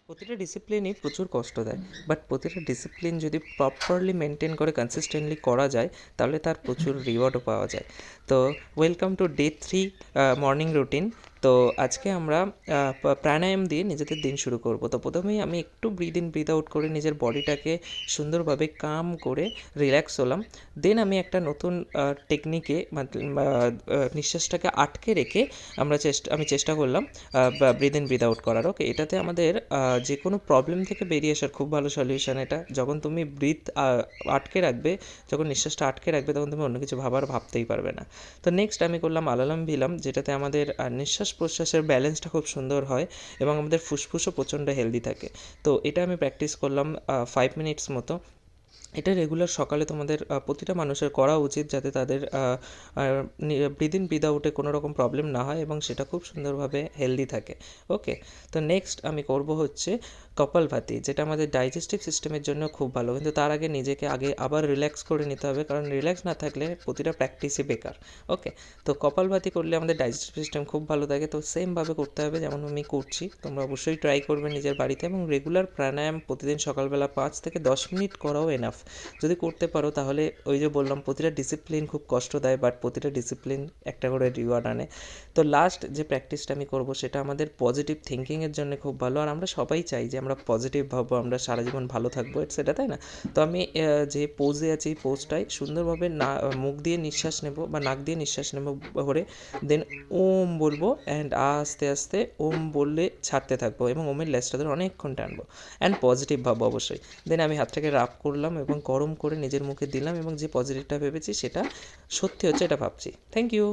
প্রতিটা ডিসিপ্লিনই প্রচুর কষ্ট দেয়, বাট প্রতিটা ডিসিপ্লিন যদি প্রপারলি মেনটেন করে কনসিস্টেন্টলি করা যায় তাহলে তার প্রচুর রিওয়ার্ডও পাওয়া যায়। তো welcome to day 3 morning routine. তো আজকে আমরা প্রাণায়াম দিয়ে নিজেদের দিন শুরু করব। তো প্রথমেই আমি একটু ব্রিদ ইন ব্রিদ আউট করে নিজের বডিটাকে সুন্দরভাবে কাম করে রিল্যাক্স হলাম। দেন আমি একটা নতুন টেকনিকে নিঃশ্বাসটাকে আটকে রেখে আমি চেষ্টা করলাম ব্রিদ ইন ব্রিদ আউট করার। ওকে, এটাতে আমাদের যে কোনো প্রবলেম থেকে বেরিয়ে আসার খুব ভালো সলিউশন এটা। যখন তুমি আটকে রাখবে, যখন নিঃশ্বাসটা আটকে রাখবে তখন তুমি অন্য কিছু ভাবতেই পারবে না। তো নেক্সট আমি করলাম আলালাম ভিলাম, যেটাতে আমাদের নিঃশ্বাস প্রশ্বাসের ব্যালেন্সটা খুব সুন্দর হয় এবং আমাদের ফুসফুসও প্রচণ্ড হেলদি থাকে। তো এটা আমি প্র্যাকটিস করলাম 5 মিনিটস মতো। এটা রেগুলার সকালে তোমাদের প্রতিটা মানুষের করা উচিত, যাতে তাদের ব্রিদ ইন ব্রিদ আউটে কোনো রকম প্রবলেম না হয় এবং সেটা খুব সুন্দরভাবে হেলদি থাকে। ওকে, তো নেক্সট আমি করব হচ্ছে কপালভাতি, যেটা আমাদের ডাইজেস্টিভ সিস্টেমের জন্য খুব ভালো, কিন্তু তার আগে নিজেকে আবার রিল্যাক্স করে নিতে হবে, কারণ রিল্যাক্স না থাকলে প্রতিটা প্র্যাকটিসই বেকার। ওকে, তো কপালভাতি করলে আমাদের ডাইজেস্টিভ সিস্টেম খুব ভালো থাকে। তো সেমভাবে করতে হবে যেমন আমি করছি, তোমরা অবশ্যই ট্রাই করবে নিজের বাড়িতে, এবং রেগুলার প্রাণায়াম প্রতিদিন সকালবেলা 5 থেকে 10 মিনিট করাও এনাফ। যদি করতে পারো তাহলে ওই যে বললাম প্রতিটা ডিসিপ্লিন খুব কষ্ট দেয়, বাট প্রতিটা ডিসিপ্লিন একটা করে রিওয়ার্ড আনে। তো লাস্ট যে প্র্যাকটিসটা আমি করব সেটা আমাদের পজিটিভ থিঙ্কিংয়ের জন্য খুব ভালো, আর আমরা সবাই চাই যে আমরা পজিটিভ ভাববো, আমরা সারা জীবন ভালো থাকবো, সেটা তাই না? তো আমি যে পোজে আছি এই পোজটাই সুন্দরভাবে মুখ দিয়ে নিঃশ্বাস নেব বা নাক দিয়ে নিঃশ্বাস নেব ভরে, দেন ওম বলবো, অ্যান্ড আস্তে আস্তে ওম বললে ছাড়তে থাকবো এবং ওমের লেজটা ধরে অনেকক্ষণ টানবো, অ্যান্ড পজিটিভ ভাববো অবশ্যই। দেন আমি হাতটাকে রাব করলাম এবং গরম করে নিজের মুখে দিলাম, এবং যে পজিটিভটা ভেবেছি সেটা সত্যি হচ্ছে এটা ভাবছি। Thank you.